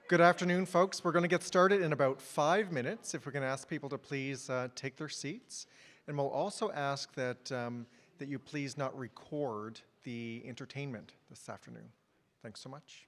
Good afternoon, folks. We're going to get started in about 5 minutes. If we can ask people to please take their seats. And we'll also ask that you please not record the entertainment this afternoon. Thanks so much.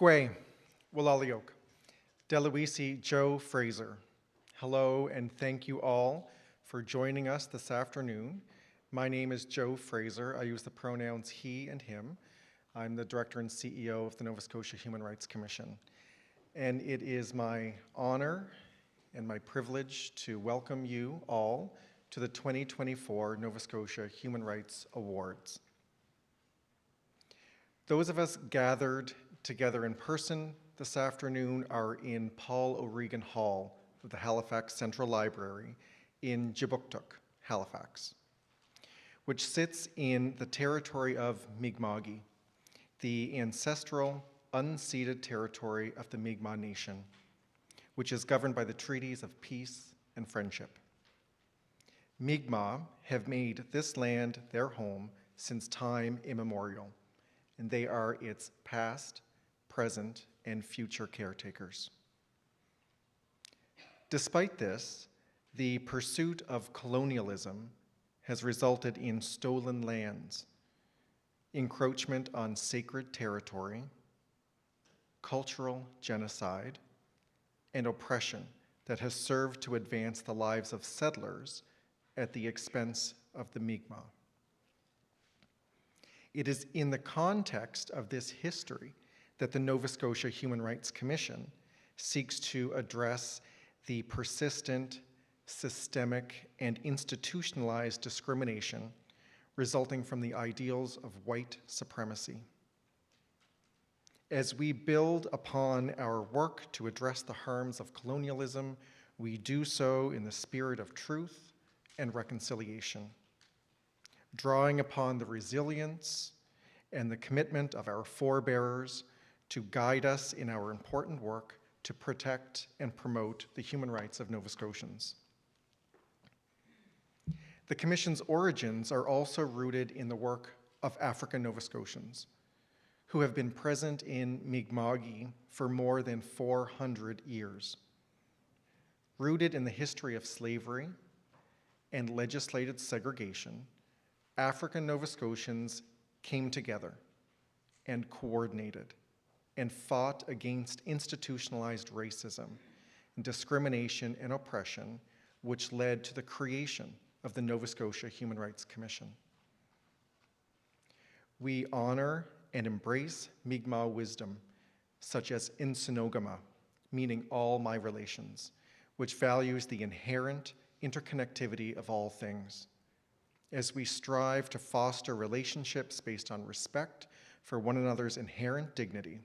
Gwe, Walaliok, Deluisi Joe Fraser. Hello and thank you all for joining us this afternoon. My name is Joe Fraser. I use the pronouns he and him. I'm the Director and CEO of the Nova Scotia Human Rights Commission. And it is my honor and my privilege to welcome you all to the 2024 Nova Scotia Human Rights Awards. Those of us gathered together in person this afternoon are in Paul O'Regan Hall of the Halifax Central Library in Jibuktuk, Halifax, which sits in the territory of Mi'kma'ki, the ancestral, unceded territory of the Mi'kmaq Nation, which is governed by the treaties of peace and friendship. Mi'kmaq have made this land their home since time immemorial, and they are its past, present, and future caretakers. Despite this, the pursuit of colonialism has resulted in stolen lands, encroachment on sacred territory, cultural genocide, and oppression that has served to advance the lives of settlers at the expense of the Mi'kmaq. It is in the context of this history that the Nova Scotia Human Rights Commission seeks to address the persistent, systemic, and institutionalized discrimination resulting from the ideals of white supremacy. As we build upon our work to address the harms of colonialism, we do so in the spirit of truth and reconciliation, drawing upon the resilience and the commitment of our forebearers to guide us in our important work to protect and promote the human rights of Nova Scotians. The Commission's origins are also rooted in the work of African Nova Scotians, who have been present in Mi'kma'ki for more than 400 years. Rooted in the history of slavery and legislated segregation, African Nova Scotians came together and coordinated and fought against institutionalized racism and discrimination and oppression, which led to the creation of the Nova Scotia Human Rights Commission. We honor and embrace Mi'kmaq wisdom, such as Insinogama, meaning all my relations, which values the inherent interconnectivity of all things, as we strive to foster relationships based on respect for one another's inherent dignity.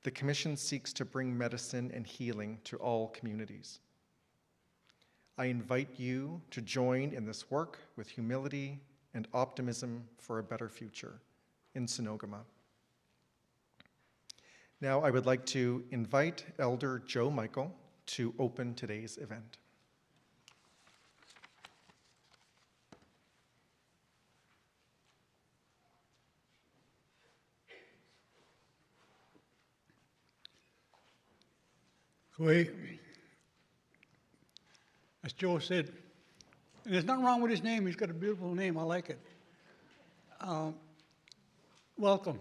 The Commission seeks to bring medicine and healing to all communities. I invite you to join in this work with humility and optimism for a better future. In Sonogama. Now I would like to invite Elder Joe Michael to open today's event. As Joe said, and there's nothing wrong with his name. He's got a beautiful name. I like it. Welcome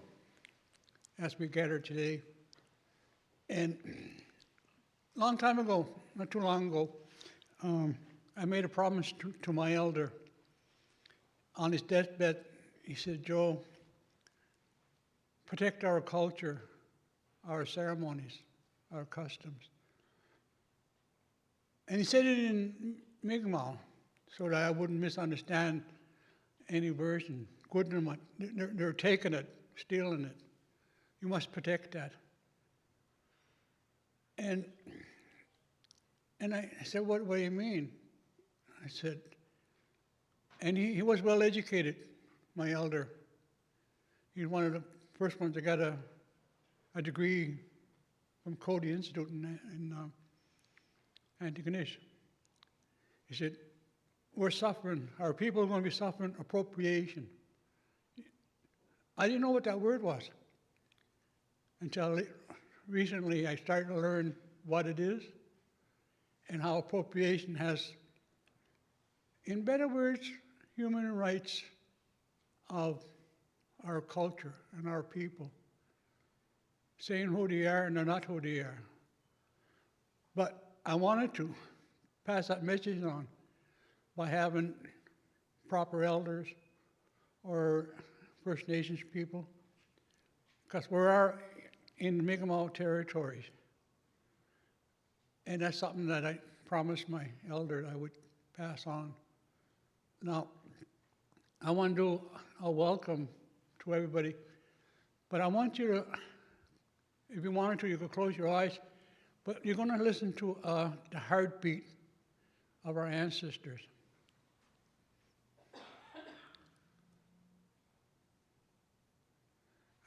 as we gather today. And a long time ago, not too long ago, I made a promise to my elder. On his deathbed, he said, Joe, protect our culture, our ceremonies, our customs. And he said it in Mi'kmaq so that I wouldn't misunderstand any version. They're taking it, stealing it. You must protect that. And I said, what do you mean? I said, and he was well educated, my elder. He's one of the first ones that got a degree from Cody Institute in Antigonish. He said, we're suffering, our people are going to be suffering appropriation. I didn't know what that word was until recently I started to learn what it is and how appropriation has, in better words, human rights of our culture and our people. saying who they are and they're not who they are. But I wanted to pass that message on by having proper elders or First Nations people, because we are in the Mi'kmaq territories. And that's something that I promised my elder I would pass on. Now, I want to do a welcome to everybody, but I want you to, if you wanted to, you could close your eyes, but you're going to listen to the heartbeat of our ancestors.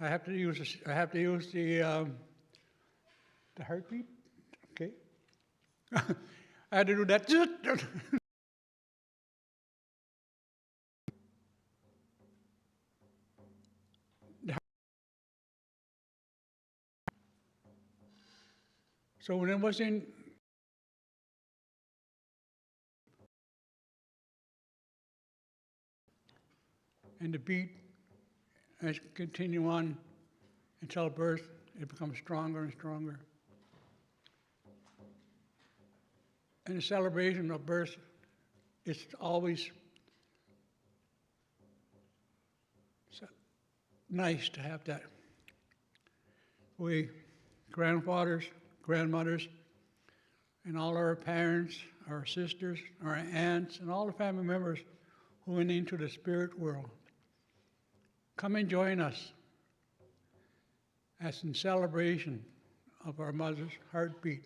I have to use the heartbeat. Okay. I had to do that. So when it was in and the beat as continue on until birth, it becomes stronger and stronger. And the celebration of birth, it's always nice to have that. We grandfathers, grandmothers, and all our parents, our sisters, our aunts, and all the family members who went into the spirit world, come and join us as in celebration of our mother's heartbeat,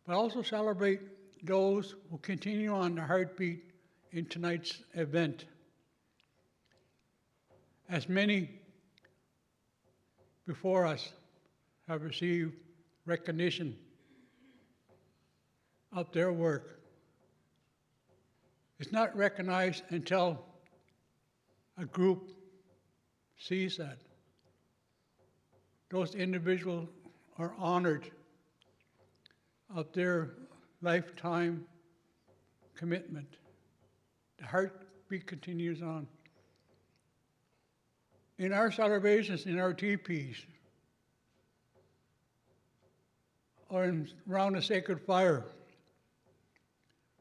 but also celebrate those who continue on the heartbeat in tonight's event. As many before us have received recognition of their work, it's not recognized until a group sees that. Those individuals are honored of their lifetime commitment. The heartbeat continues on. In our celebrations, in our teepees, or around the sacred fire,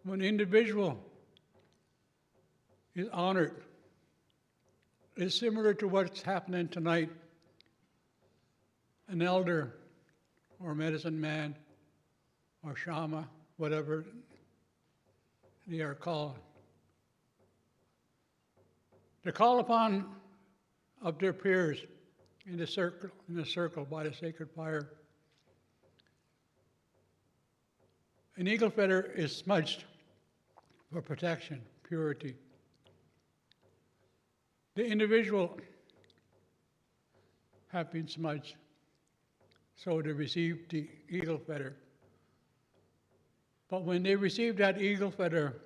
when an individual is honored, it's similar to what's happening tonight. An elder or medicine man or shama, whatever they are called. They're called upon of their peers in the circle by the sacred fire. An eagle feather is smudged for protection, purity. The individual have been smudged, so they receive the eagle feather. But when they receive that eagle feather,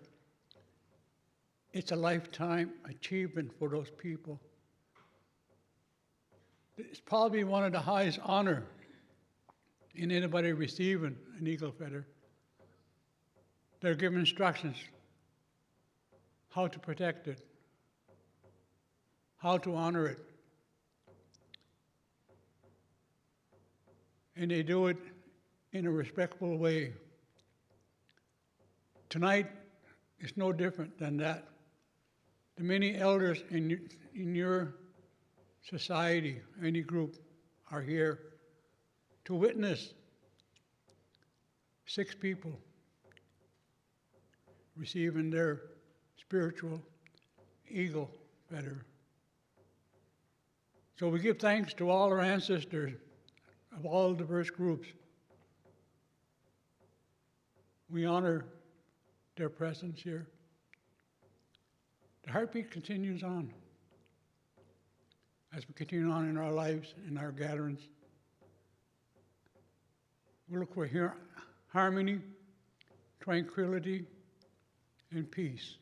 it's a lifetime achievement for those people. It's probably one of the highest honor in anybody receiving an eagle feather. They're given instructions how to protect it, how to honor it. And they do it in a respectful way. Tonight is no different than that. The many elders in your society, any group, are here to witness 6 people receiving their spiritual eagle feather. So we give thanks to all our ancestors of all diverse groups. We honor their presence here. The heartbeat continues on as we continue on in our lives, in our gatherings. We look for harmony, tranquility, and peace.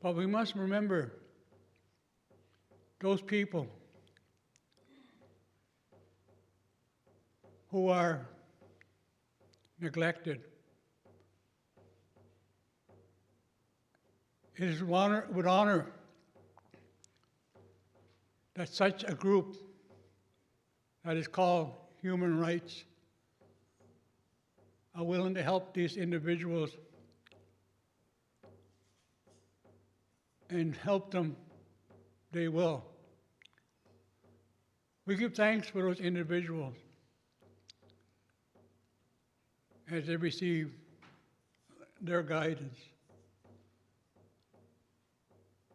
But we must remember those people who are neglected. It is with honor that such a group that is called human rights are willing to help these individuals and help them, they will. We give thanks for those individuals as they receive their guidance.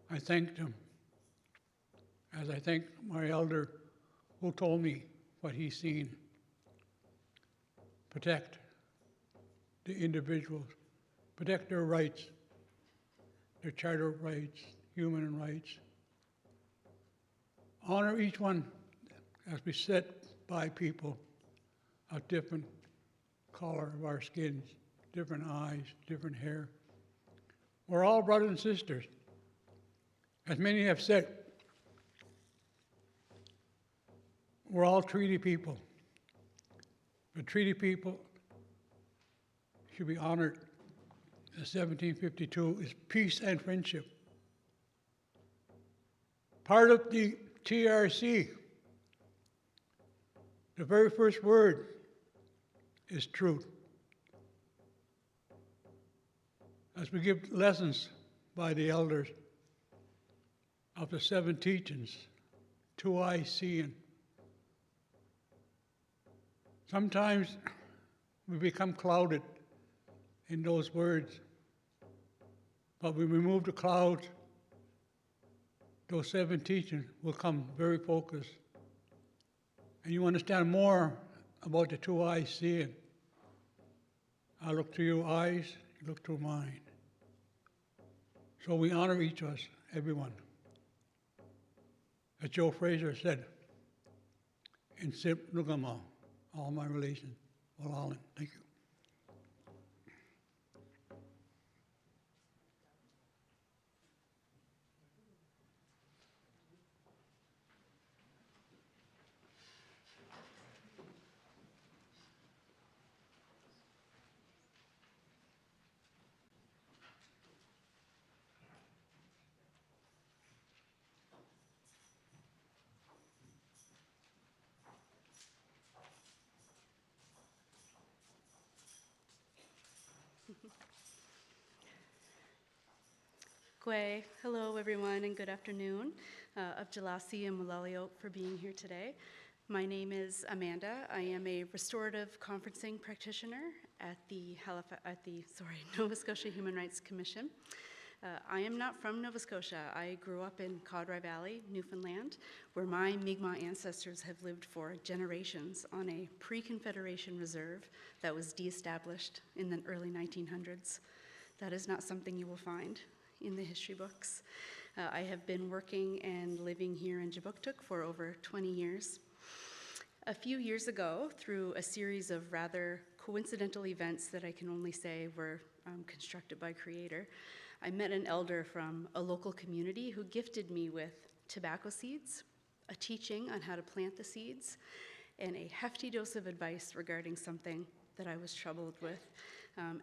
I thank them as I thank my elder who told me what he's seen. Protect the individuals, protect their rights, their charter rights, human rights. Honor each one as we sit by people of different color of our skins, different eyes, different hair. We're all brothers and sisters. As many have said, we're all treaty people. But treaty people should be honored. As 1752 is peace and friendship. Part of the TRC, the very first word is truth. As we give lessons by the elders of the 7 teachings, 2 eyes seeing. Sometimes we become clouded in those words, but when we remove the clouds, those 7 teachings will come very focused. And you understand more about the 2 eyes seeing. I look through your eyes, you look through mine. So we honor each of us, everyone. As Joe Fraser said, in Sip Nugama, all my relations, Wallalin. Thank you. Gwe, hello everyone and good afternoon. Of Jalasi and Malaliot for being here today. My name is Amanda. I am a restorative conferencing practitioner at the Nova Scotia Human Rights Commission. I am not from Nova Scotia. I grew up in Caudry Valley, Newfoundland, where my Mi'kmaq ancestors have lived for generations on a pre-Confederation reserve that was de-established in the early 1900s. That is not something you will find in the history books. I have been working and living here in Jabuktuk for over 20 years. A few years ago, through a series of rather coincidental events that I can only say were constructed by Creator, I met an elder from a local community who gifted me with tobacco seeds, a teaching on how to plant the seeds, and a hefty dose of advice regarding something that I was troubled with.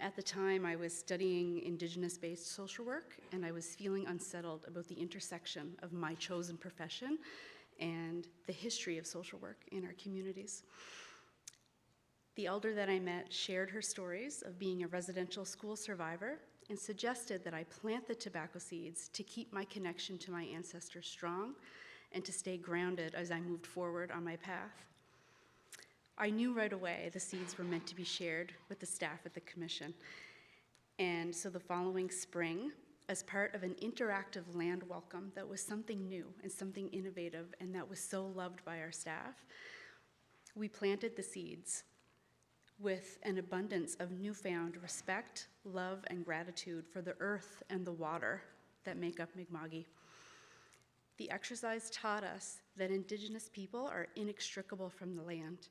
At the time, I was studying Indigenous-based social work, and I was feeling unsettled about the intersection of my chosen profession and the history of social work in our communities. The elder that I met shared her stories of being a residential school survivor and suggested that I plant the tobacco seeds to keep my connection to my ancestors strong and to stay grounded as I moved forward on my path. I knew right away the seeds were meant to be shared with the staff at the commission. And so the following spring, as part of an interactive land welcome that was something new and something innovative and that was so loved by our staff, we planted the seeds with an abundance of newfound respect, love, and gratitude for the earth and the water that make up Mi'kma'ki. The exercise taught us that Indigenous people are inextricable from the land.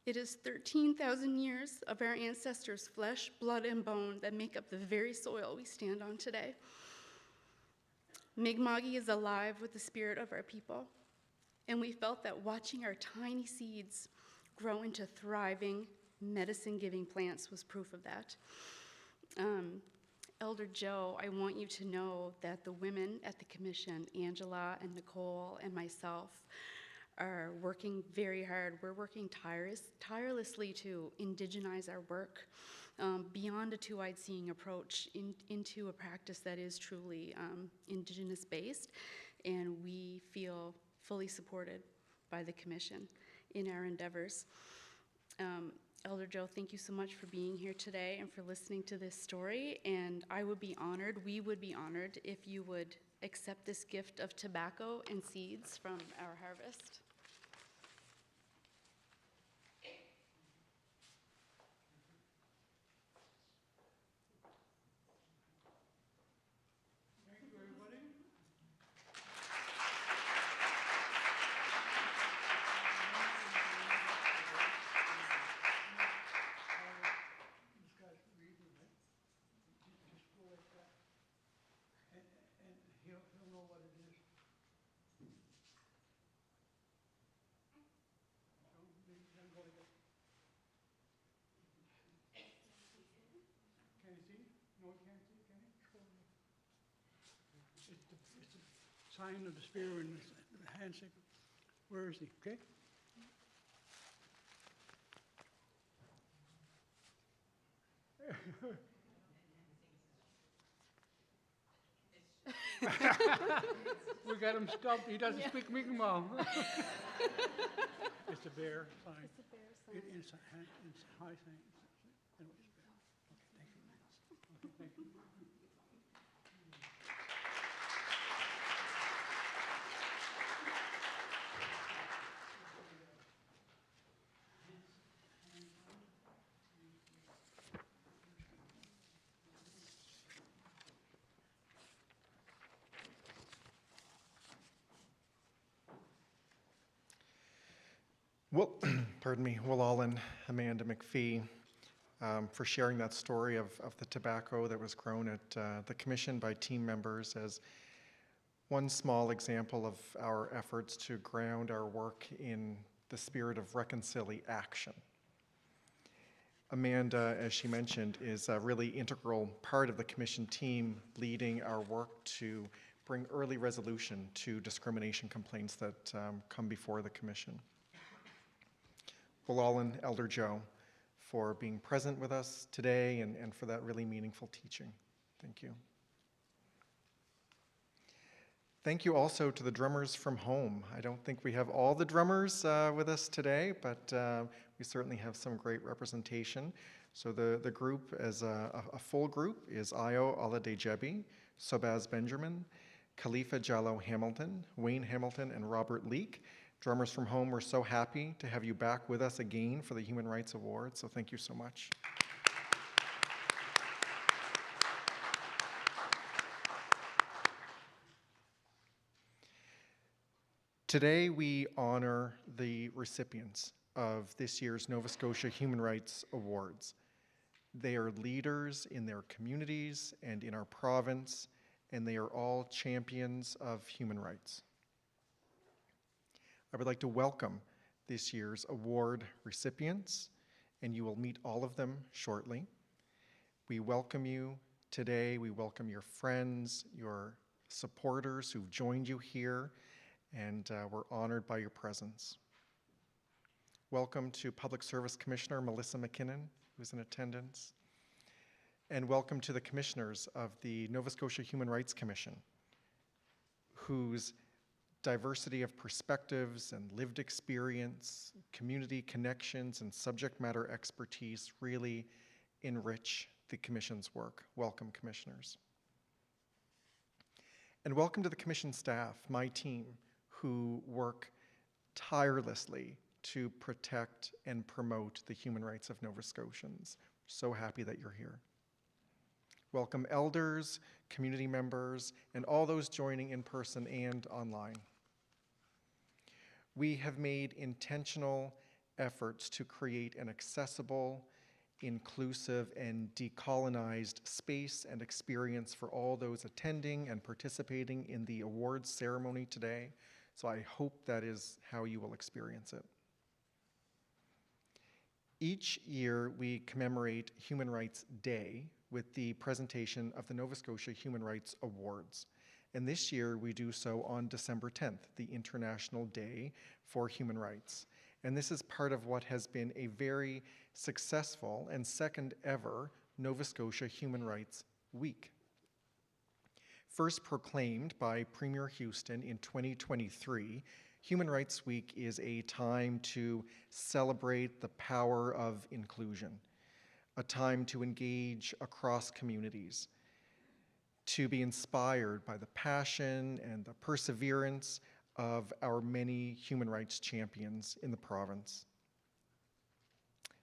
It is 13,000 years of our ancestors' flesh, blood, and bone that make up the very soil we stand on today. Mi'kma'ki is alive with the spirit of our people, and we felt that watching our tiny seeds grow into thriving, medicine-giving plants was proof of that. Elder Joe, I want you to know that the women at the commission, Angela and Nicole and myself, are working very hard. We're working tirelessly to indigenize our work beyond a two-eyed seeing approach into a practice that is truly Indigenous-based, and we feel fully supported by the commission in our endeavors. Elder Joe, thank you so much for being here today and for listening to this story, and I would be honored, we would be honored, if you would accept this gift of tobacco and seeds from our harvest. He'll know what it is. Can you see? No, you can't see, can you? It's the sign of the spear and the handshake. Where is he? Okay? We got him stumped. He doesn't speak Mi'kmaq. It's a bear sign. It's a bear sign. It's high sign. Anyways, bear. Okay, thank you. Okay, thank you. Well, pardon me, Willal and Amanda McPhee for sharing that story of the tobacco that was grown at the commission by team members as one small example of our efforts to ground our work in the spirit of reconciliation. Amanda, as she mentioned, is a really integral part of the commission team leading our work to bring early resolution to discrimination complaints that come before the commission. Willal and Elder Joe for being present with us today and for that really meaningful teaching. Thank you. Thank you also to the drummers from home. I don't think we have all the drummers with us today, but we certainly have some great representation. So the group as a full group is Ayo Aladejebi, Sobaz Benjamin, Khalifa Jallo Hamilton, Wayne Hamilton, and Robert Leake. Drummers from home, we're so happy to have you back with us again for the Human Rights Award, so thank you so much. Today we honor the recipients of this year's Nova Scotia Human Rights Awards. They are leaders in their communities and in our province, and they are all champions of human rights. I would like to welcome this year's award recipients, and you will meet all of them shortly. We welcome you today. We welcome your friends, your supporters who've joined you here, and we're honored by your presence. Welcome to Public Service Commissioner Melissa McKinnon, who's in attendance, and welcome to the commissioners of the Nova Scotia Human Rights Commission, whose diversity of perspectives and lived experience, community connections, and subject matter expertise really enrich the Commission's work. Welcome, Commissioners. And welcome to the Commission staff, my team, who work tirelessly to protect and promote the human rights of Nova Scotians. So happy that you're here. Welcome elders, community members, and all those joining in person and online. We have made intentional efforts to create an accessible, inclusive, and decolonized space and experience for all those attending and participating in the awards ceremony today. So I hope that is how you will experience it. Each year we commemorate Human Rights Day with the presentation of the Nova Scotia Human Rights Awards. And this year we do so on December 10th, the International Day for Human Rights. And this is part of what has been a very successful and second ever Nova Scotia Human Rights Week. First proclaimed by Premier Houston in 2023, Human Rights Week is a time to celebrate the power of inclusion, a time to engage across communities, to be inspired by the passion and the perseverance of our many human rights champions in the province.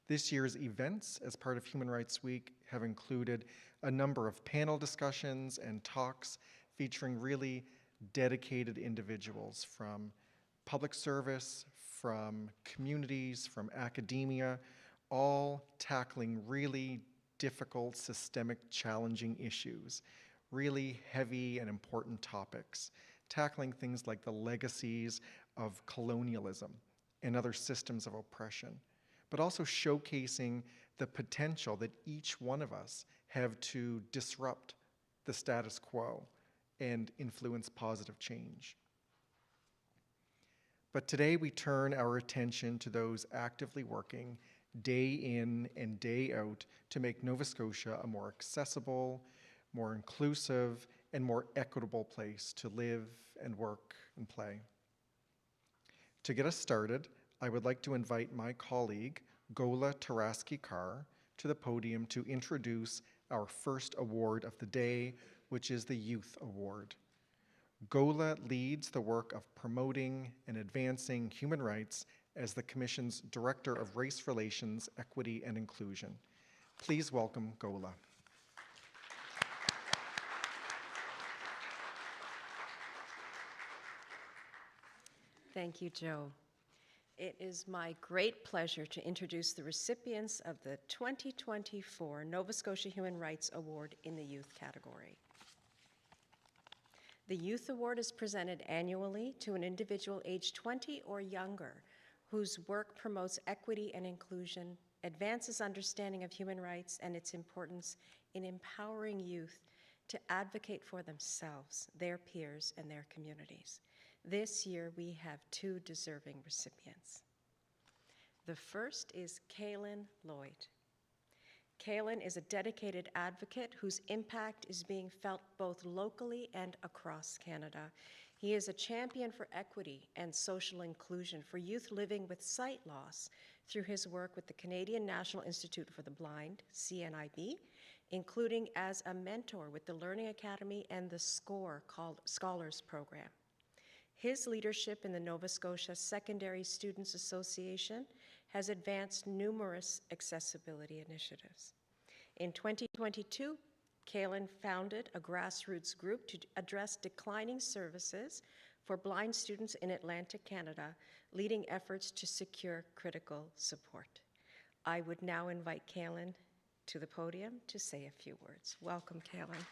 This year's events as part of Human Rights Week have included a number of panel discussions and talks featuring really dedicated individuals from public service, from communities, from academia, all tackling really difficult, systemic, challenging issues, really heavy and important topics, tackling things like the legacies of colonialism and other systems of oppression, but also showcasing the potential that each one of us have to disrupt the status quo and influence positive change. But today we turn our attention to those actively working day in and day out to make Nova Scotia a more accessible, more inclusive, and more equitable place to live and work and play. To get us started, I would like to invite my colleague, Gola Taraski-Carr, to the podium to introduce our first award of the day, which is the Youth Award. Gola leads the work of promoting and advancing human rights as the Commission's Director of Race Relations, Equity, and Inclusion. Please welcome Gola. Thank you, Joe. It is my great pleasure to introduce the recipients of the 2024 Nova Scotia Human Rights Award in the Youth category. The Youth Award is presented annually to an individual aged 20 or younger whose work promotes equity and inclusion, advances understanding of human rights and its importance in empowering youth to advocate for themselves, their peers, and their communities. This year, we have two deserving recipients. The first is Kaylin Lloyd. Kaylin is a dedicated advocate whose impact is being felt both locally and across Canada. He is a champion for equity and social inclusion for youth living with sight loss through his work with the Canadian National Institute for the Blind, CNIB, including as a mentor with the Learning Academy and the SCORE Scholars Program. His leadership in the Nova Scotia Secondary Students Association has advanced numerous accessibility initiatives. In 2022, Kaylin founded a grassroots group to address declining services for blind students in Atlantic Canada, leading efforts to secure critical support. I would now invite Kaylin to the podium to say a few words. Welcome, Kaylin.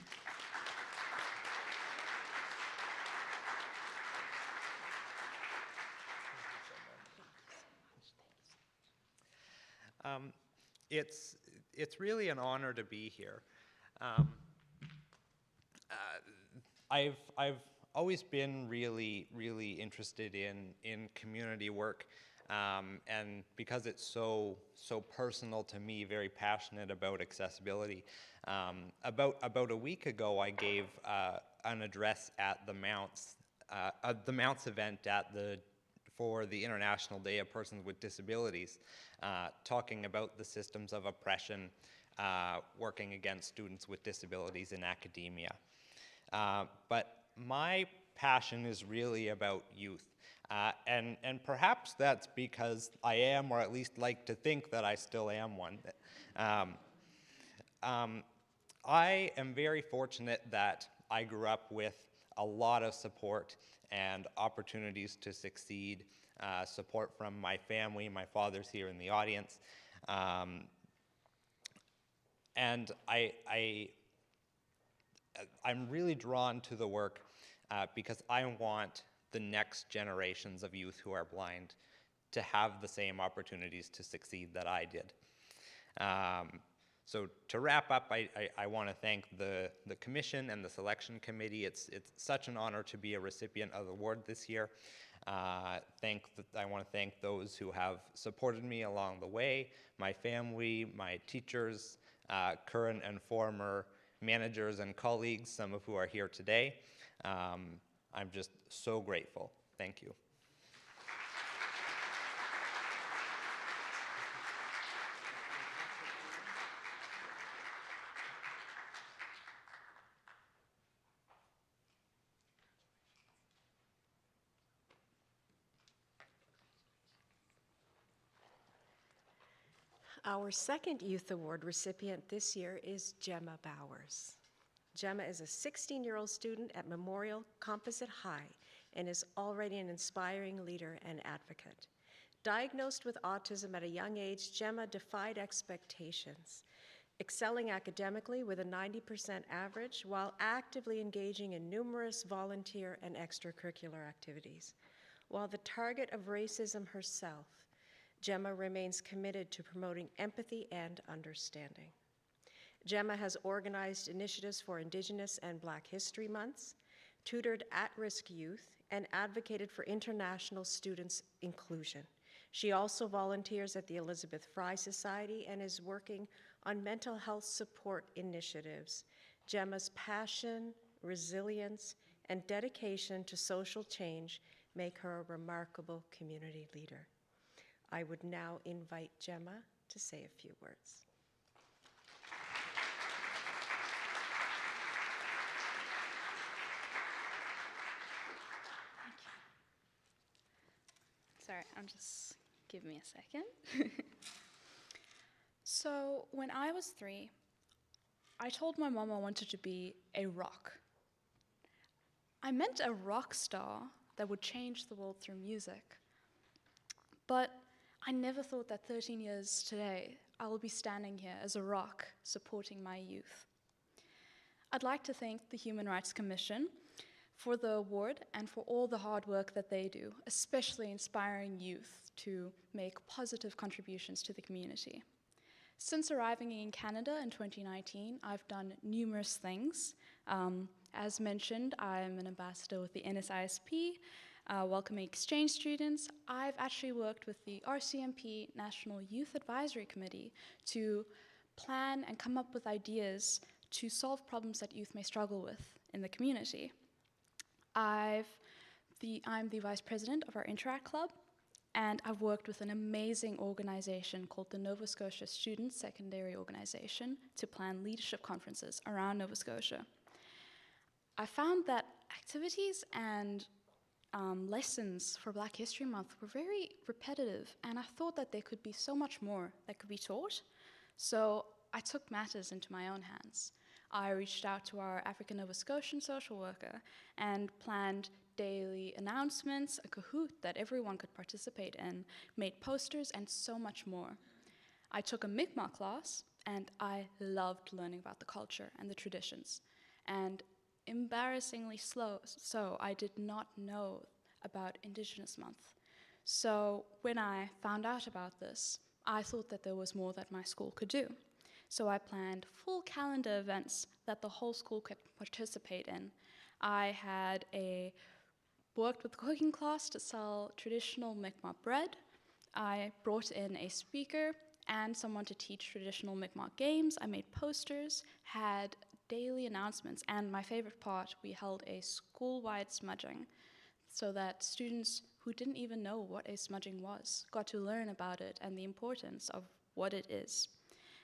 It's really an honor to be here. I've always been really interested in community work, and because it's so personal to me, very passionate about accessibility. About a week ago, I gave an address at the Mounts event for the International Day of Persons with Disabilities, talking about the systems of oppression working against students with disabilities in academia. But my passion is really about youth. And perhaps that's because I am, or at least like to think that I still am one. I am very fortunate that I grew up with a lot of support and opportunities to succeed, support from my family. My father's here in the audience. And I'm really drawn to the work because I want the next generations of youth who are blind to have the same opportunities to succeed that I did. So to wrap up, I want to thank the commission and the selection committee. It's such an honor to be a recipient of the award this year. I want to thank those who have supported me along the way, my family, my teachers, current and former managers and colleagues, some of who are here today. I'm just so grateful. Thank you. Our second Youth Award recipient this year is Gemma Bowers. Gemma is a 16-year-old student at Memorial Composite High and is already an inspiring leader and advocate. Diagnosed with autism at a young age, Gemma defied expectations, excelling academically with a 90% average while actively engaging in numerous volunteer and extracurricular activities. While the target of racism herself, Gemma remains committed to promoting empathy and understanding. Gemma has organized initiatives for Indigenous and Black History Months, tutored at-risk youth, and advocated for international students' inclusion. She also volunteers at the Elizabeth Fry Society and is working on mental health support initiatives. Gemma's passion, resilience, and dedication to social change make her a remarkable community leader. I would now invite Gemma to say a few words. Sorry, give me a second. So when I was 3, I told my mom I wanted to be a rock. I meant a rock star that would change the world through music. But I never thought that 13 years today, I will be standing here as a rock supporting my youth. I'd like to thank the Human Rights Commission for the award and for all the hard work that they do, especially inspiring youth to make positive contributions to the community. Since arriving in Canada in 2019, I've done numerous things. As mentioned, I'm an ambassador with the NSISP, welcoming exchange students. I've actually worked with the RCMP National Youth Advisory Committee to plan and come up with ideas to solve problems that youth may struggle with in the community. I'm the vice president of our Interact Club, and I've worked with an amazing organization called the Nova Scotia Student Secondary Organization to plan leadership conferences around Nova Scotia. I found that activities and lessons for Black History Month were very repetitive, and I thought that there could be so much more that could be taught. So I took matters into my own hands. I reached out to our African Nova Scotian social worker and planned daily announcements, a Kahoot that everyone could participate in, made posters, and so much more. I took a Mi'kmaq class, and I loved learning about the culture and the traditions. And embarrassingly so, I did not know about Indigenous Month. So when I found out about this, I thought that there was more that my school could do. So I planned full calendar events that the whole school could participate in. I had worked with the cooking class to sell traditional Mi'kmaq bread. I brought in a speaker and someone to teach traditional Mi'kmaq games. I made posters, had daily announcements, and my favorite part, we held a school-wide smudging so that students who didn't even know what a smudging was got to learn about it and the importance of what it is.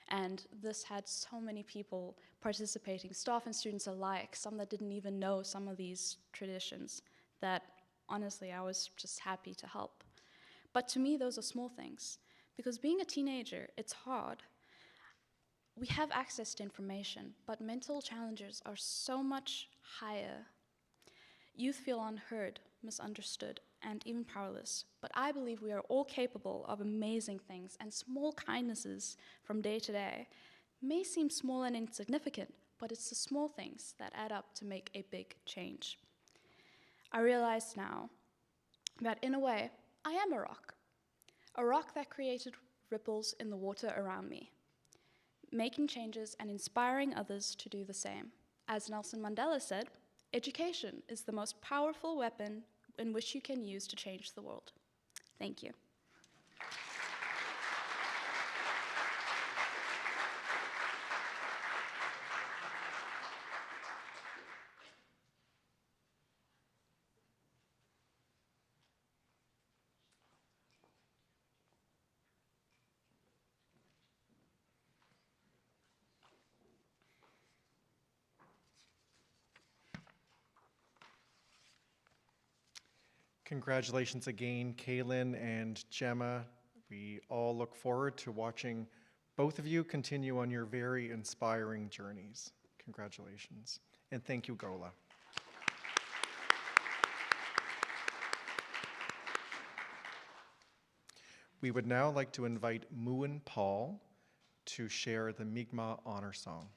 And this had so many people participating, staff and students alike, some that didn't even know some of these traditions, that honestly I was just happy to help. But to me, those are small things, because being a teenager, it's hard. We have access to information, but mental challenges are so much higher. Youth feel unheard, misunderstood, and even powerless. But I believe we are all capable of amazing things, and small kindnesses from day to day may seem small and insignificant, but it's the small things that add up to make a big change. I realize now that in a way, I am a rock that created ripples in the water around me. making changes and inspiring others to do the same. As Nelson Mandela said, education is the most powerful weapon in which you can use to change the world. Thank you. Congratulations again, Kaylin and Gemma. We all look forward to watching both of you continue on your very inspiring journeys. Congratulations. And thank you, Gola. We would now like to invite Muin Paul to share the Mi'kmaq Honor Song.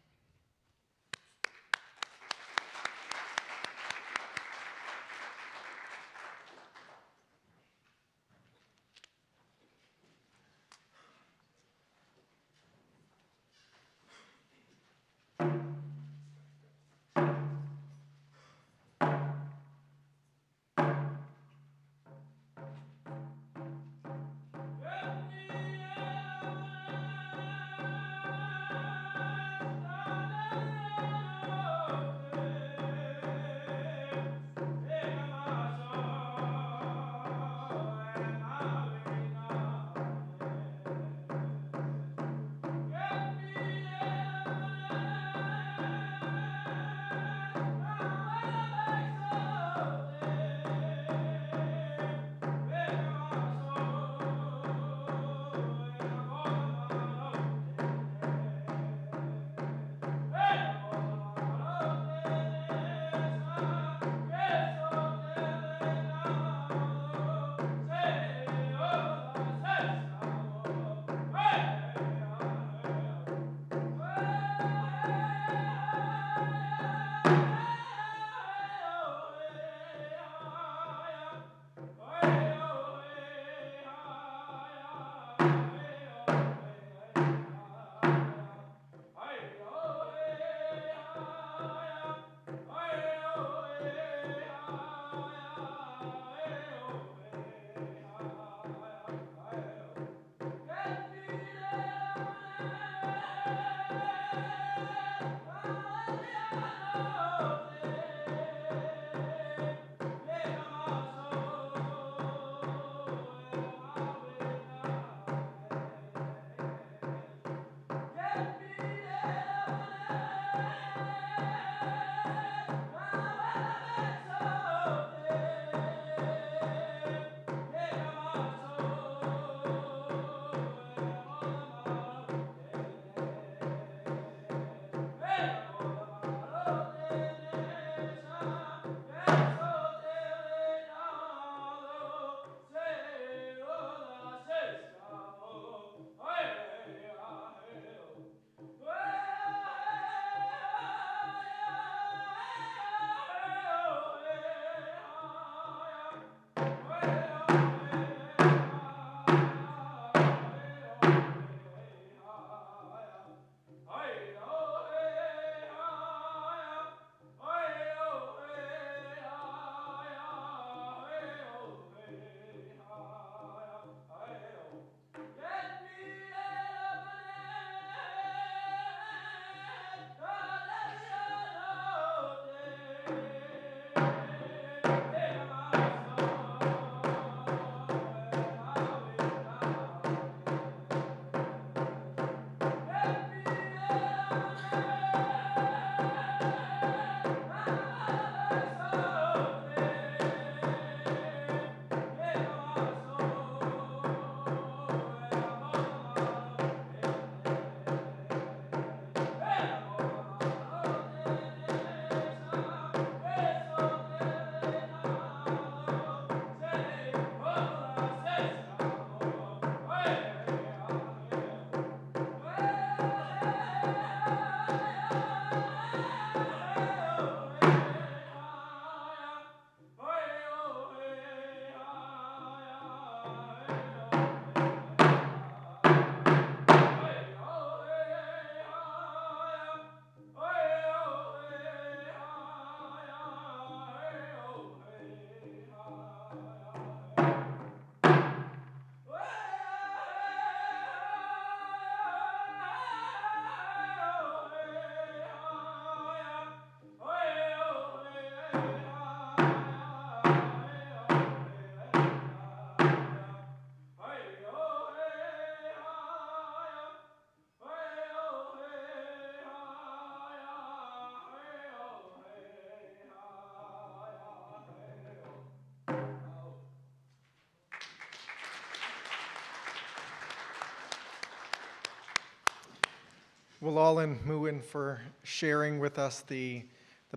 Walal and Muin for sharing with us the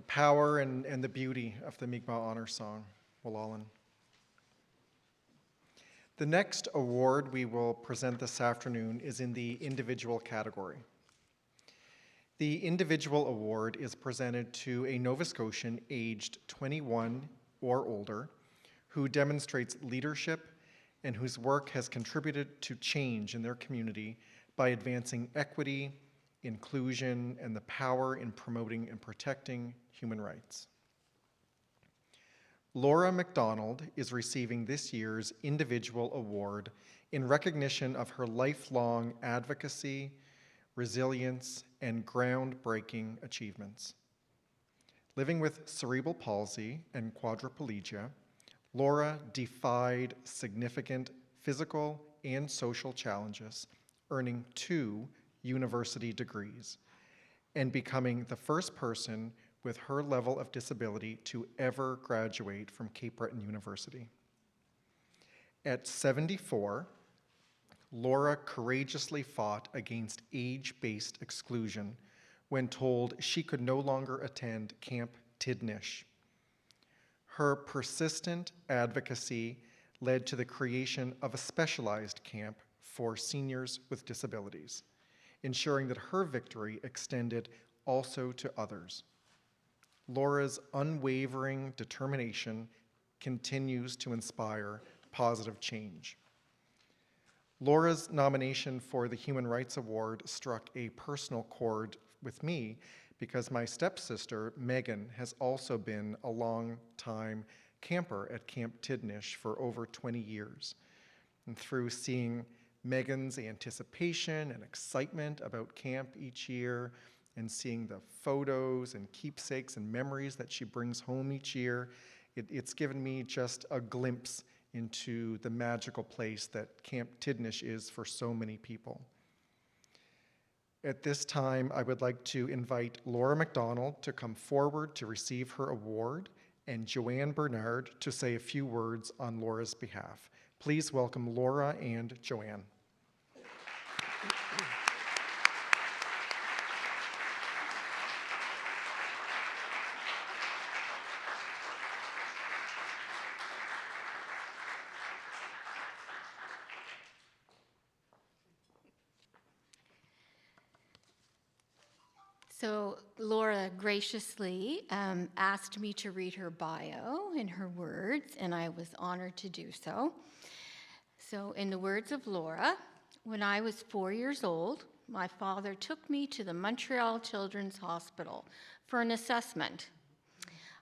power and the beauty of the Mi'kmaq Honor Song. Walal. The next award we will present this afternoon is in the individual category. The individual award is presented to a Nova Scotian aged 21 or older who demonstrates leadership and whose work has contributed to change in their community by advancing equity, inclusion, and the power in promoting and protecting human rights. Laura McDonald is receiving this year's individual award in recognition of her lifelong advocacy, resilience, and groundbreaking achievements. Living with cerebral palsy and quadriplegia, Laura defied significant physical and social challenges, earning 2 university degrees, and becoming the first person with her level of disability to ever graduate from Cape Breton University. At 74, Laura courageously fought against age-based exclusion when told she could no longer attend Camp Tidnish. Her persistent advocacy led to the creation of a specialized camp for seniors with disabilities, ensuring that her victory extended also to others. Laura's unwavering determination continues to inspire positive change. Laura's nomination for the Human Rights Award struck a personal chord with me because my stepsister, Megan, has also been a long-time camper at Camp Tidnish for over 20 years. And through seeing Megan's anticipation and excitement about camp each year, and seeing the photos and keepsakes and memories that she brings home each year, it's given me just a glimpse into the magical place that Camp Tidnish is for so many people. At this time, I would like to invite Laura McDonald to come forward to receive her award, and Joanne Bernard to say a few words on Laura's behalf. Please welcome Laura and Joanne. So Laura graciously asked me to read her bio in her words, and I was honored to do so. So in the words of Laura, when I was 4 years old, my father took me to the Montreal Children's Hospital for an assessment.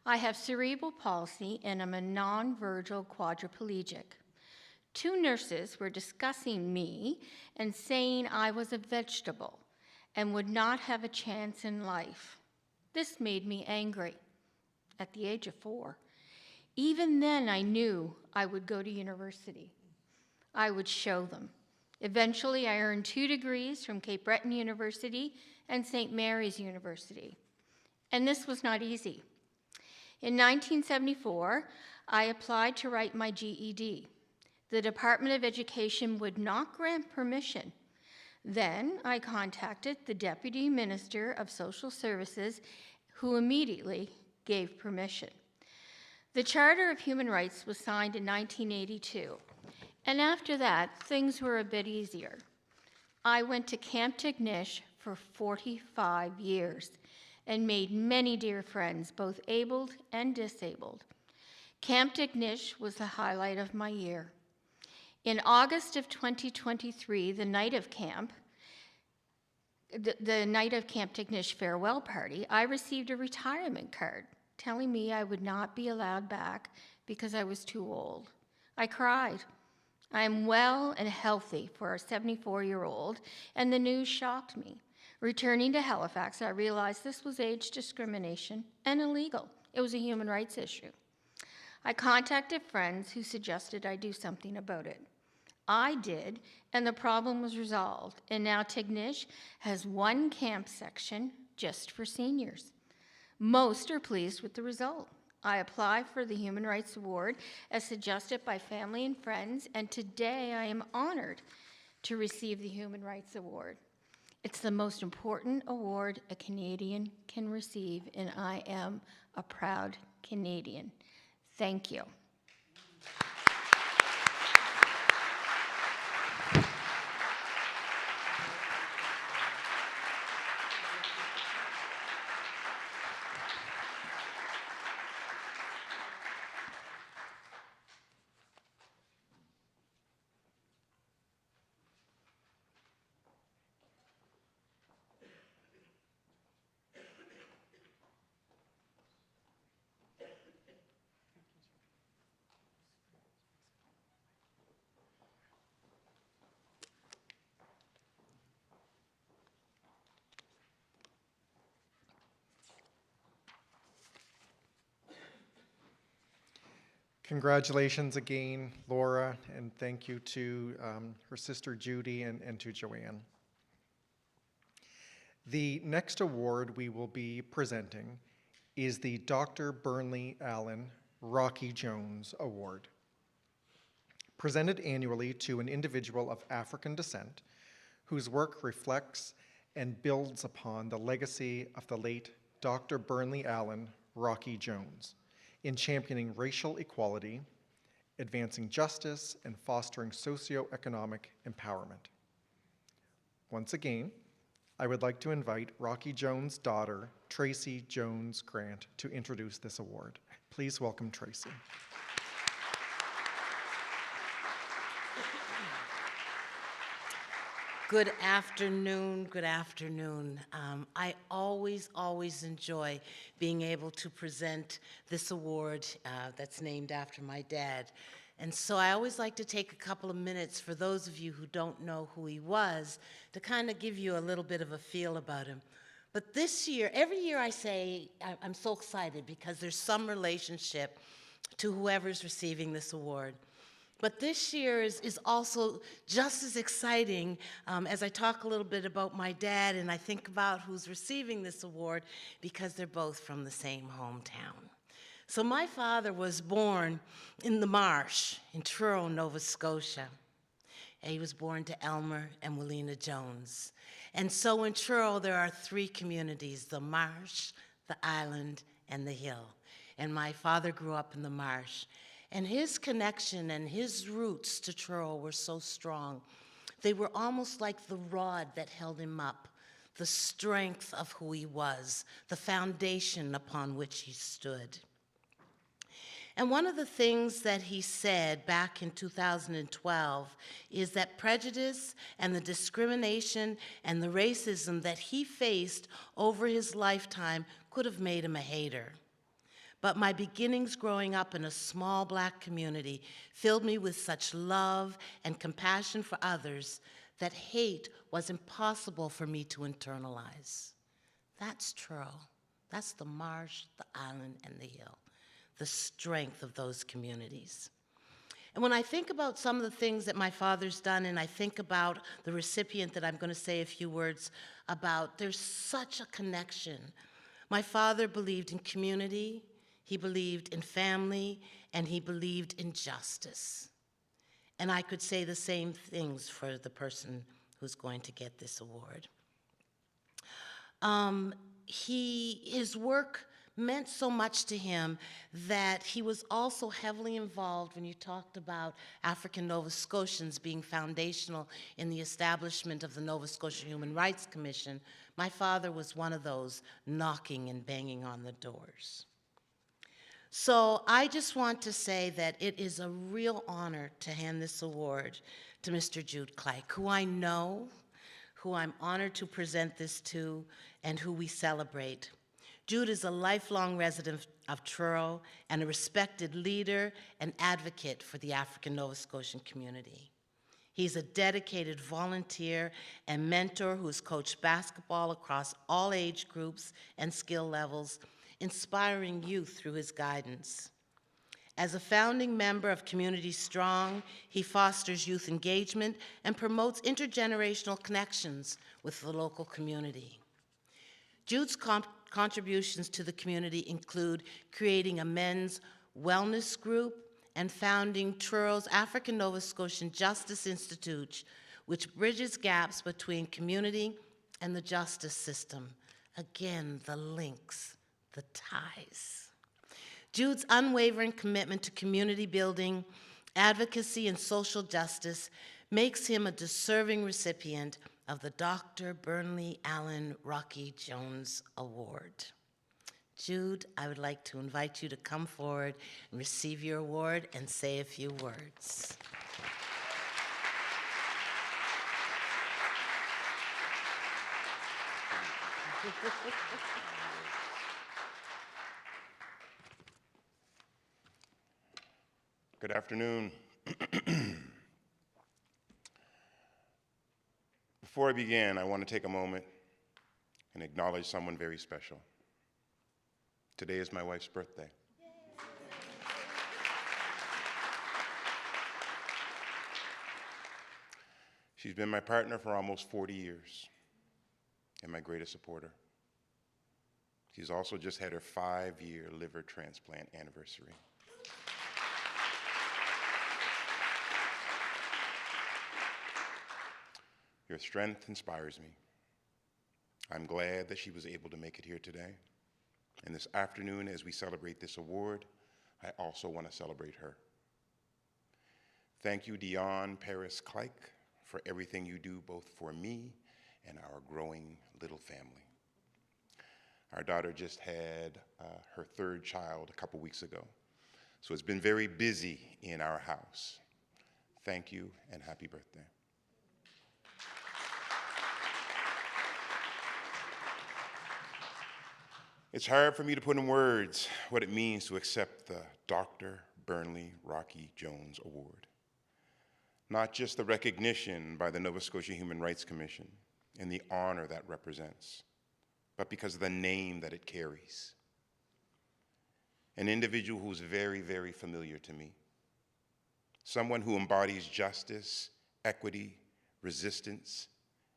I have cerebral palsy and am a non-vergal quadriplegic. 2 nurses were discussing me and saying I was a vegetable and would not have a chance in life. This made me angry at the age of 4. Even then, I knew I would go to university. I would show them. Eventually, I earned 2 degrees from Cape Breton University and St. Mary's University. And this was not easy. In 1974, I applied to write my GED. The Department of Education would not grant permission. Then I contacted the Deputy Minister of Social Services, who immediately gave permission. The Charter of Human Rights was signed in 1982, and after that, things were a bit easier. I went to Camp Tidnish for 45 years and made many dear friends, both abled and disabled. Camp Tidnish was the highlight of my year. In August of 2023, the night of Camp Tidnish farewell party, I received a retirement card telling me I would not be allowed back because I was too old. I cried. I am well and healthy for a 74-year-old, and the news shocked me. Returning to Halifax, I realized this was age discrimination and illegal. It was a human rights issue. I contacted friends who suggested I do something about it. I did, and the problem was resolved. And now Tidnish has 1 camp section just for seniors. Most are pleased with the result. I applied for the Human Rights Award as suggested by family and friends, and today I am honored to receive the Human Rights Award. It's the most important award a Canadian can receive, and I am a proud Canadian. Thank you. Congratulations again, Laura, and thank you to her sister Judy and to Joanne. The next award we will be presenting is the Dr. Burnley Allen Rocky Jones Award. Presented annually to an individual of African descent whose work reflects and builds upon the legacy of the late Dr. Burnley Allen Rocky Jones in championing racial equality, advancing justice, and fostering socioeconomic empowerment. Once again, I would like to invite Rocky Jones' daughter, Tracy Jones Grant, to introduce this award. Please welcome Tracy. Good afternoon, good afternoon. I always enjoy being able to present this award that's named after my dad. And so I always like to take a couple of minutes for those of you who don't know who he was to kind of give you a little bit of a feel about him. But this year, every year I say, I'm so excited because there's some relationship to whoever's receiving this award. But this year is also just as exciting as I talk a little bit about my dad and I think about who's receiving this award because they're both from the same hometown. So my father was born in the Marsh in Truro, Nova Scotia. And he was born to Elmer and Willina Jones. And so in Truro there are three communities, the Marsh, the Island, and the Hill. And my father grew up in the Marsh. And his connection and his roots to Truro were so strong. They were almost like the rod that held him up, the strength of who he was, the foundation upon which he stood. And one of the things that he said back in 2012 is that prejudice and the discrimination and the racism that he faced over his lifetime could have made him a hater. But my beginnings growing up in a small Black community filled me with such love and compassion for others that hate was impossible for me to internalize. That's Truro. That's the Marsh, the Island, and the Hill, the strength of those communities. And when I think about some of the things that my father's done, and I think about the recipient that I'm going to say a few words about, there's such a connection. My father believed in community, he believed in family, and he believed in justice. And I could say the same things for the person who's going to get this award. His work meant so much to him that he was also heavily involved when you talked about African Nova Scotians being foundational in the establishment of the Nova Scotia Human Rights Commission. My father was one of those knocking and banging on the doors. So I just want to say that it is a real honor to hand this award to Mr. Jude Kleik, who I know, who I'm honored to present this to, and who we celebrate. Jude is a lifelong resident of Truro and a respected leader and advocate for the African Nova Scotian community. He's a dedicated volunteer and mentor who's coached basketball across all age groups and skill levels, inspiring youth through his guidance. As a founding member of Community Strong, he fosters youth engagement and promotes intergenerational connections with the local community. Jude's contributions to the community include creating a men's wellness group and founding Truro's African Nova Scotian Justice Institute, which bridges gaps between community and the justice system. Again, the links, the ties. Jude's unwavering commitment to community building, advocacy, and social justice makes him a deserving recipient of the Dr. Burnley Allen Rocky Jones Award. Jude, I would like to invite you to come forward and receive your award and say a few words. Good afternoon. Before I begin, I want to take a moment and acknowledge someone very special. Today is my wife's birthday. She's been my partner for almost 40 years and my greatest supporter. She's also just had her 5-year liver transplant anniversary. Your strength inspires me. I'm glad that she was able to make it here today. And this afternoon, as we celebrate this award, I also want to celebrate her. Thank you, Dion Paris Kleik, for everything you do both for me and our growing little family. Our daughter just had her 3rd child a couple weeks ago, so it's been very busy in our house. Thank you and happy birthday. It's hard for me to put in words what it means to accept the Dr. Burnley Rocky Jones Award. Not just the recognition by the Nova Scotia Human Rights Commission and the honor that represents, but because of the name that it carries. An individual who's very, very familiar to me. Someone who embodies justice, equity, resistance,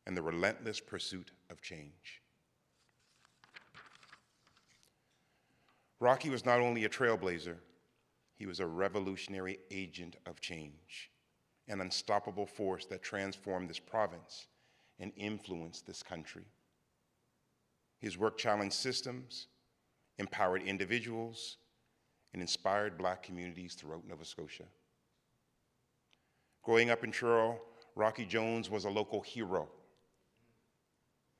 and the relentless pursuit of change. Rocky was not only a trailblazer, he was a revolutionary agent of change, an unstoppable force that transformed this province and influenced this country. His work challenged systems, empowered individuals, and inspired Black communities throughout Nova Scotia. Growing up in Truro, Rocky Jones was a local hero,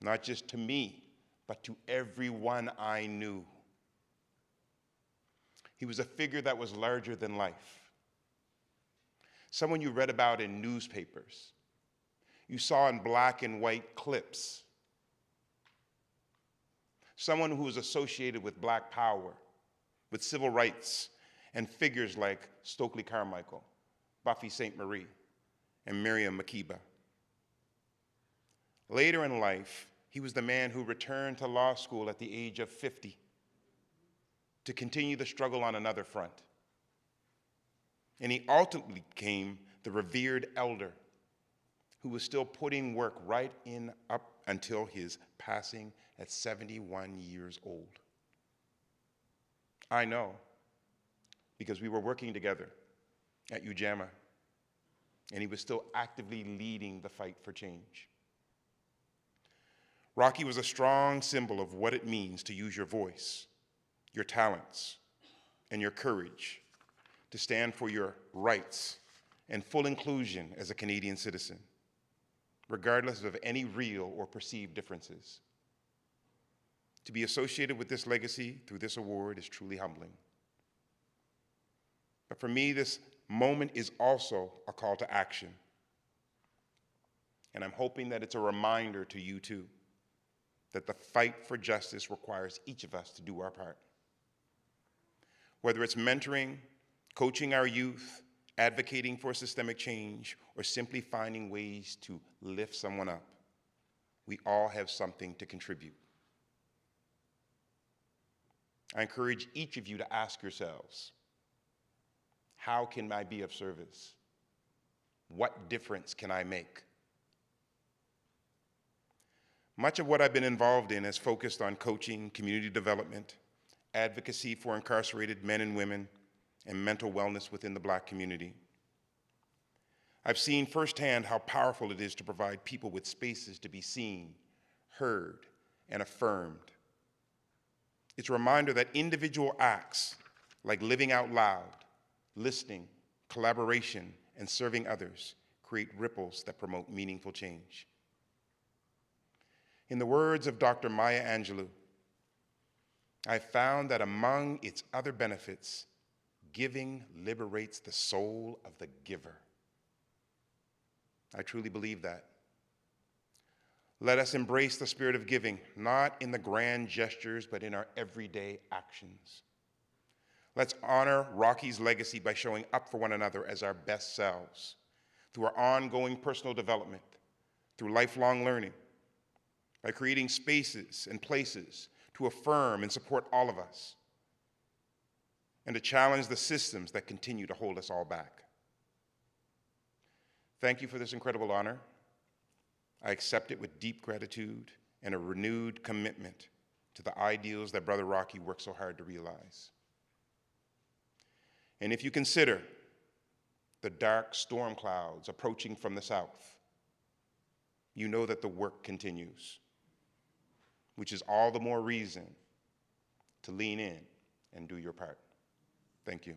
not just to me, but to everyone I knew. He was a figure that was larger than life. Someone you read about in newspapers. You saw in black and white clips. Someone who was associated with Black power, with civil rights, and figures like Stokely Carmichael, Buffy St. Marie, and Miriam Makeba. Later in life, he was the man who returned to law school at the age of 50 to continue the struggle on another front. And he ultimately became the revered elder who was still putting work right in up until his passing at 71 years old. I know, because we were working together at UJAMA, and he was still actively leading the fight for change. Rocky was a strong symbol of what it means to use your voice, your talents, and your courage to stand for your rights and full inclusion as a Canadian citizen, regardless of any real or perceived differences. To be associated with this legacy through this award is truly humbling. But for me, this moment is also a call to action. And I'm hoping that it's a reminder to you too, that the fight for justice requires each of us to do our part. Whether it's mentoring, coaching our youth, advocating for systemic change, or simply finding ways to lift someone up, we all have something to contribute. I encourage each of you to ask yourselves, how can I be of service? What difference can I make? Much of what I've been involved in has focused on coaching, community development, advocacy for incarcerated men and women, and mental wellness within the Black community. I've seen firsthand how powerful it is to provide people with spaces to be seen, heard, and affirmed. It's a reminder that individual acts like living out loud, listening, collaboration, and serving others create ripples that promote meaningful change. In the words of Dr. Maya Angelou, I found that among its other benefits, giving liberates the soul of the giver. I truly believe that. Let us embrace the spirit of giving, not in the grand gestures, but in our everyday actions. Let's honor Rocky's legacy by showing up for one another as our best selves, through our ongoing personal development, through lifelong learning, by creating spaces and places to affirm and support all of us, and to challenge the systems that continue to hold us all back. Thank you for this incredible honor. I accept it with deep gratitude and a renewed commitment to the ideals that Brother Rocky worked so hard to realize. And if you consider the dark storm clouds approaching from the south, you know that the work continues, which is all the more reason to lean in and do your part. Thank you.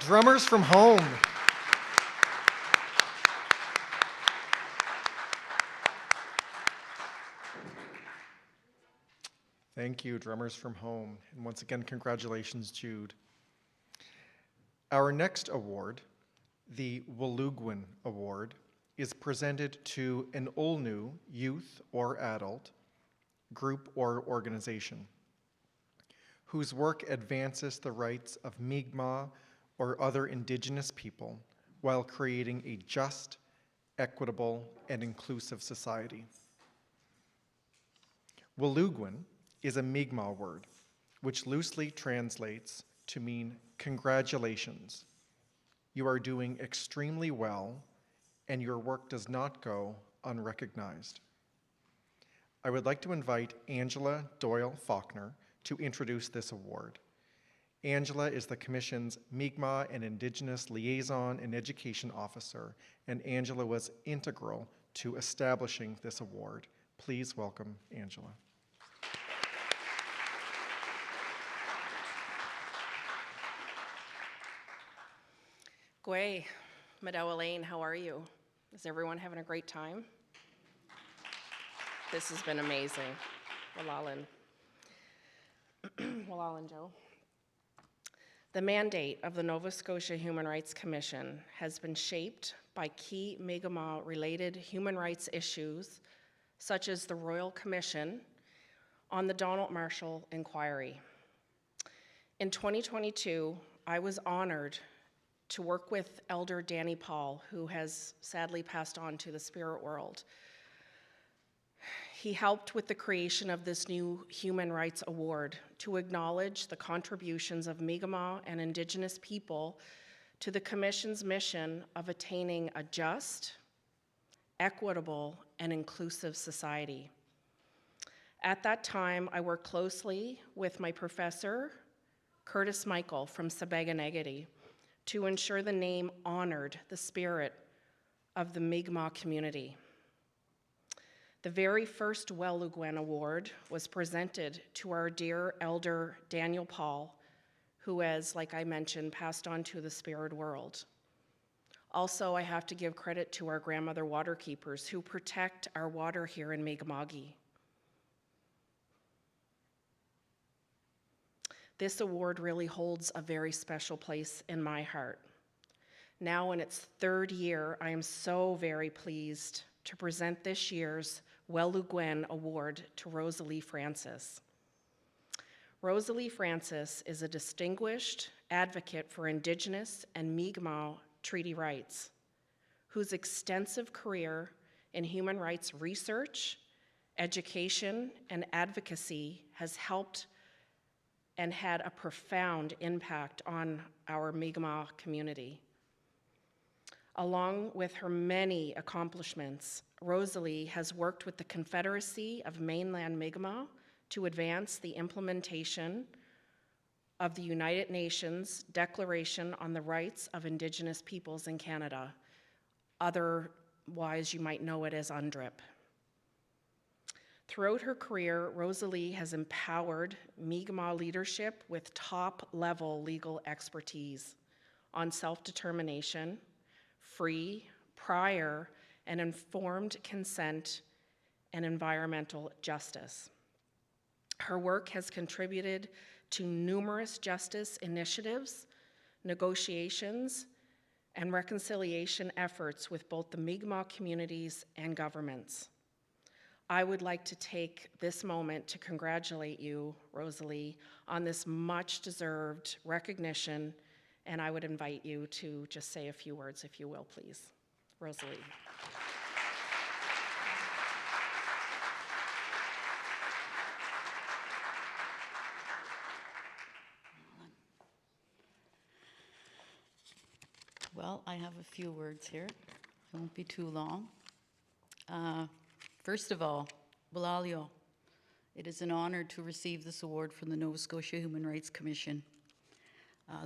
Drummers from home. Thank you, drummers from home. And once again, congratulations, Jude. Our next award, the Woluwagwin Award, is presented to an Olnu youth or adult, group or organization whose work advances the rights of Mi'kmaq or other Indigenous people while creating a just, equitable, and inclusive society. Woluwagwin is a Mi'kmaq word, which loosely translates to mean congratulations. You are doing extremely well, and your work does not go unrecognized. I would like to invite Angela Doyle Faulkner to introduce this award. Angela is the Commission's Mi'kmaq and Indigenous Liaison and Education Officer, and Angela was integral to establishing this award. Please welcome Angela. Gway, Madawa Lane, how are you? Is everyone having a great time? This has been amazing. Walalan. Walalan, Joe. The mandate of the Nova Scotia Human Rights Commission has been shaped by key Mi'kmaq-related human rights issues, such as the Royal Commission on the Donald Marshall Inquiry. In 2022, I was honored to work with Elder Danny Paul, who has sadly passed on to the spirit world. He helped with the creation of this new Human Rights Award to acknowledge the contributions of Mi'kmaq and Indigenous people to the Commission's mission of attaining a just, equitable, and inclusive society. At that time, I worked closely with my professor, Curtis Michael from Sabaganagati, to ensure the name honored the spirit of the Mi'kmaq community. The very first Woluwagwin Award was presented to our dear Elder Daniel Paul, who has, like I mentioned, passed on to the spirit world. Also, I have to give credit to our grandmother waterkeepers who protect our water here in Mi'kma'ki. This award really holds a very special place in my heart. Now in its third year, I am so very pleased to present this year's Woluwagwin Award to Rosalie Francis. Rosalie Francis is a distinguished advocate for Indigenous and Mi'kmaq treaty rights, whose extensive career in human rights research, education, and advocacy has helped and had a profound impact on our Mi'kmaq community. Along with her many accomplishments, Rosalie has worked with the Confederacy of Mainland Mi'kmaq to advance the implementation of the United Nations Declaration on the Rights of Indigenous Peoples in Canada. Otherwise, you might know it as UNDRIP. Throughout her career, Rosalie has empowered Mi'kmaq leadership with top-level legal expertise on self-determination, free, prior, and informed consent, and environmental justice. Her work has contributed to numerous justice initiatives, negotiations, and reconciliation efforts with both the Mi'kmaq communities and governments. I would like to take this moment to congratulate you, Rosalie, on this much-deserved recognition, and I would invite you to just say a few words, if you will, please. Rosalie. Well, I have a few words here. It won't be too long. First of all, Bilalio, it is an honor to receive this award from the Nova Scotia Human Rights Commission.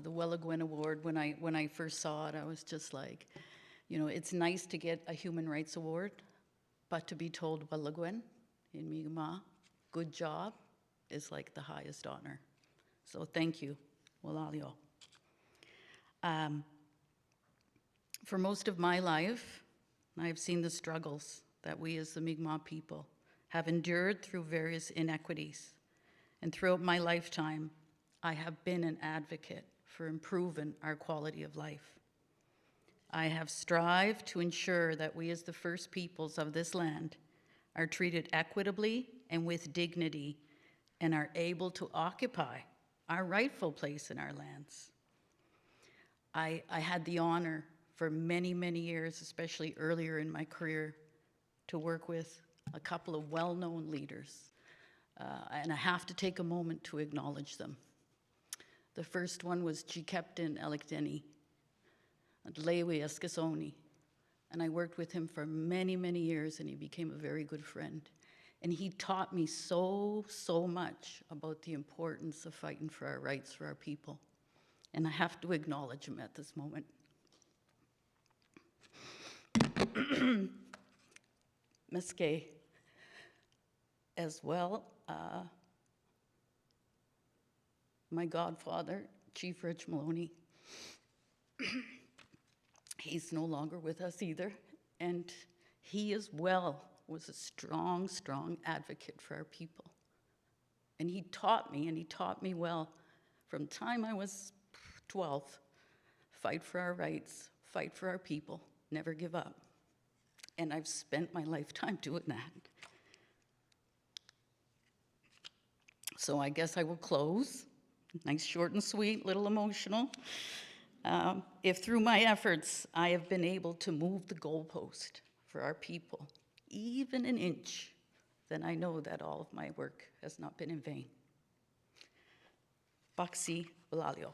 The Woluwagwin Award, when I first saw it, I was just like, you know, it's nice to get a human rights award, but to be told Woluwagwin in Mi'kmaq, good job, is like the highest honor. So thank you, Bilalio. For most of my life, I have seen the struggles that we as the Mi'kmaq people have endured through various inequities. And throughout my lifetime, I have been an advocate for improving our quality of life. I have strived to ensure that we as the First Peoples of this land are treated equitably and with dignity and are able to occupy our rightful place in our lands. I had the honor for many, many years, especially earlier in my career, to work with a couple of well-known leaders. And I have to take a moment to acknowledge them. The first one was Captain Electeni, Lewi Eskasoni. And I worked with him for many, many years, and he became a very good friend. And he taught me so much about the importance of fighting for our rights for our people. And I have to acknowledge him at this moment. Meske as well. My godfather, Chief Rich Maloney, he's no longer with us either. And he as well was a strong advocate for our people. And he taught me well from the time I was 12, fight for our rights, fight for our people, never give up. And I've spent my lifetime doing that. So I guess I will close. Nice, short and sweet, little emotional. If through my efforts I have been able to move the goalpost for our people, even an inch, then I know that all of my work has not been in vain. Baxi Balalio.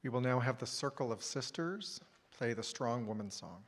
We will now have the Circle of Sisters play the Strong Woman song.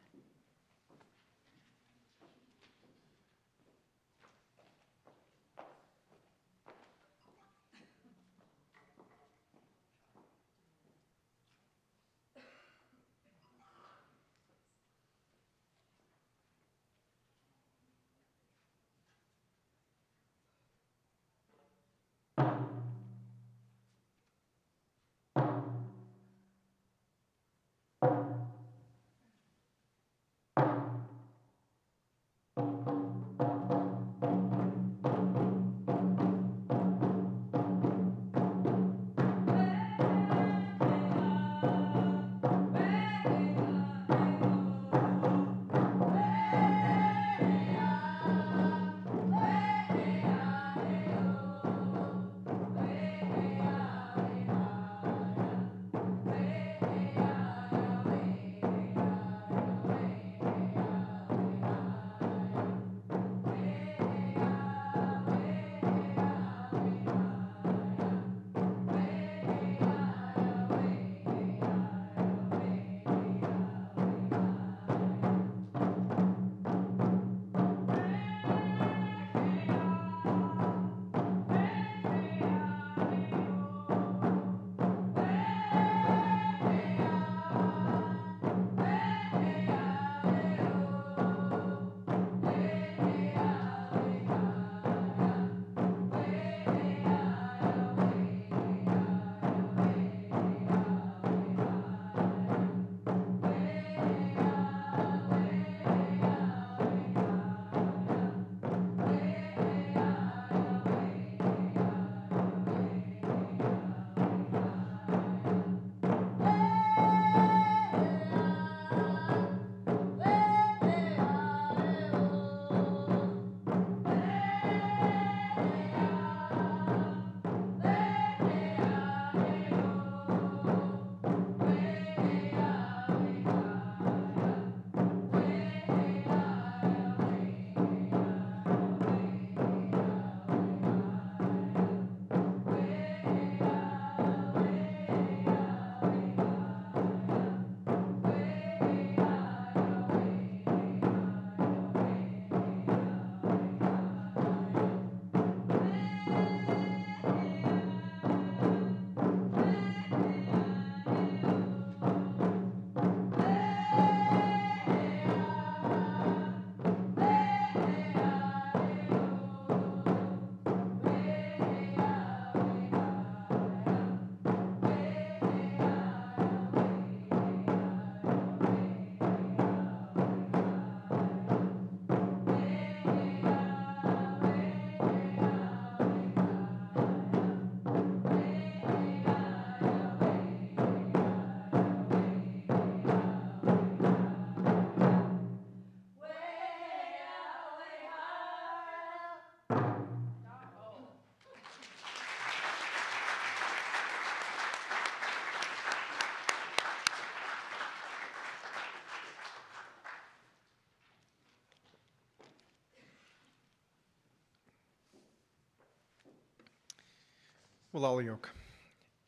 Walalioke.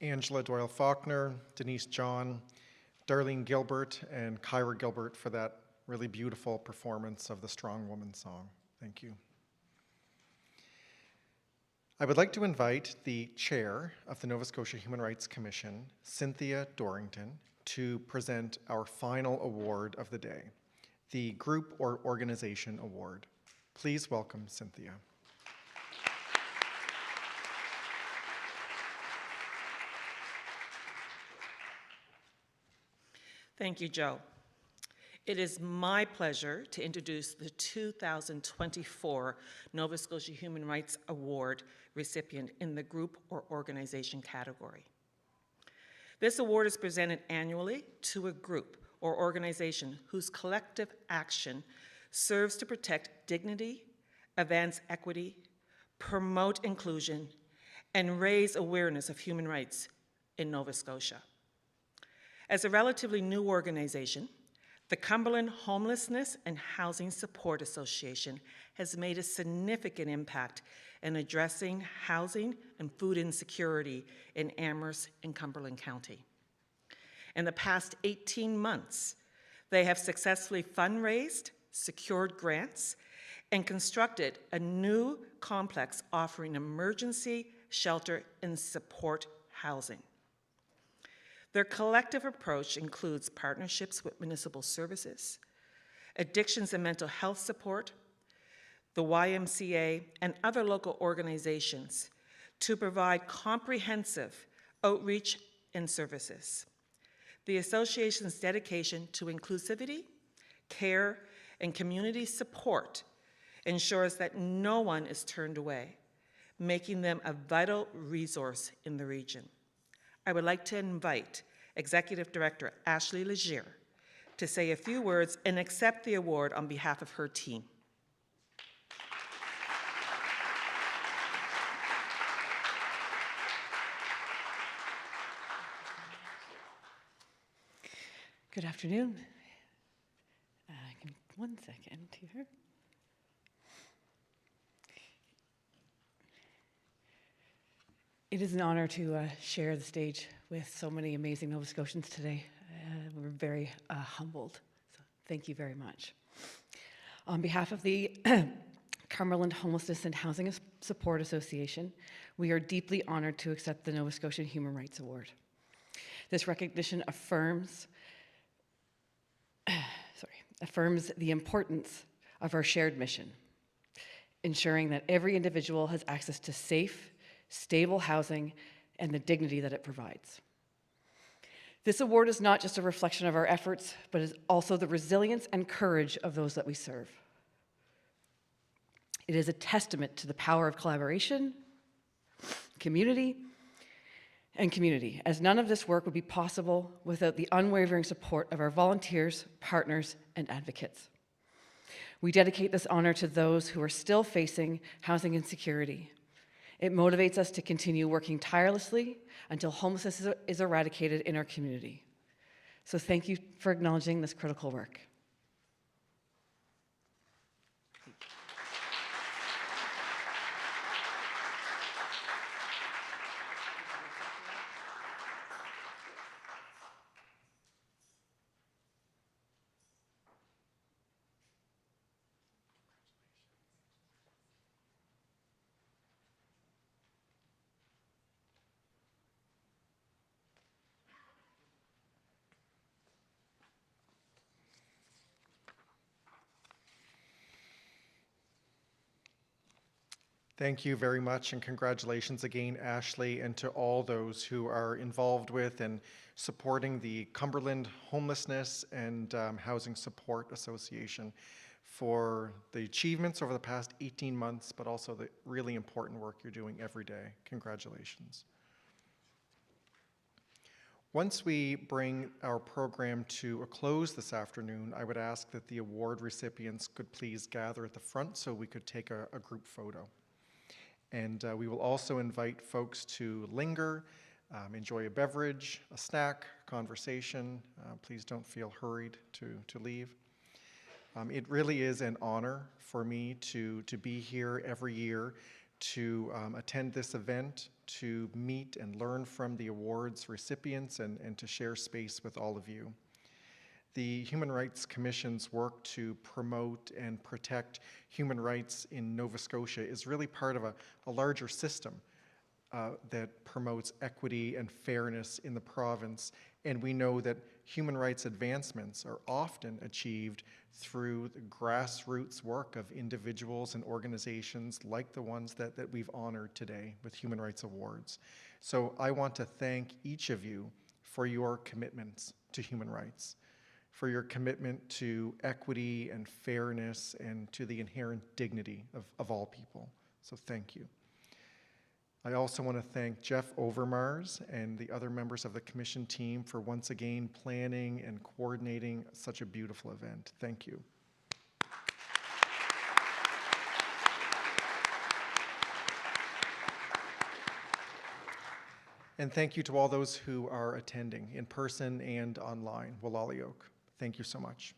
Angela Doyle Faulkner, Denise John, Darlene Gilbert, and Kyra Gilbert for that really beautiful performance of the Strong Woman song. Thank you. I would like to invite the chair of the Nova Scotia Human Rights Commission, Cynthia Dorrington, to present our final award of the day, the Group or Organization Award. Please welcome Cynthia. Thank you, Joe. It is my pleasure to introduce the 2024 Nova Scotia Human Rights Award recipient in the Group or Organization category. This award is presented annually to a group or organization whose collective action serves to protect dignity, advance equity, promote inclusion, and raise awareness of human rights in Nova Scotia. As a relatively new organization, the Cumberland Homelessness and Housing Support Association has made a significant impact in addressing housing and food insecurity in Amherst and Cumberland County. In the past 18 months, they have successfully fundraised, secured grants, and constructed a new complex offering emergency, shelter, and support housing. Their collective approach includes partnerships with municipal services, addictions and mental health support, the YMCA, and other local organizations to provide comprehensive outreach and services. The association's dedication to inclusivity, care, and community support ensures that no one is turned away, making them a vital resource in the region. I would like to invite Executive Director Ashley Legier to say a few words and accept the award on behalf of her team. Good afternoon. Give me 1 second here. It is an honor to share the stage with so many amazing Nova Scotians today. We're very humbled, so thank you very much. On behalf of the Cumberland Homelessness and Housing Support Association, we are deeply honored to accept the Nova Scotian Human Rights Award. This recognition affirms the importance of our shared mission, ensuring that every individual has access to safe, stable housing, and the dignity that it provides. This award is not just a reflection of our efforts, but is also the resilience and courage of those that we serve. It is a testament to the power of collaboration, community, as none of this work would be possible without the unwavering support of our volunteers, partners, and advocates. We dedicate this honor to those who are still facing housing insecurity. It motivates us to continue working tirelessly until homelessness is eradicated in our community. So thank you for acknowledging this critical work. Thank you very much, and congratulations again, Ashley, and to all those who are involved with and supporting the Cumberland Homelessness and Housing Support Association for the achievements over the past 18 months, but also the really important work you're doing every day. Congratulations. Once we bring our program to a close this afternoon, I would ask that the award recipients could please gather at the front so we could take a group photo. And we will also invite folks to linger, enjoy a beverage, a snack, conversation. Please don't feel hurried to leave. It really is an honor for me to be here every year to attend this event, to meet and learn from the awards recipients, and to share space with all of you. The Human Rights Commission's work to promote and protect human rights in Nova Scotia is really part of a larger system that promotes equity and fairness in the province. And we know that human rights advancements are often achieved through the grassroots work of individuals and organizations like the ones that we've honored today with Human Rights Awards. So I want to thank each of you for your commitments to human rights, for your commitment to equity and fairness and to the inherent dignity of all people. So thank you. I also want to thank Jeff Overmars and the other members of the commission team for once again planning and coordinating such a beautiful event. Thank you. And thank you to all those who are attending in person and online. Walalioq. Thank you so much.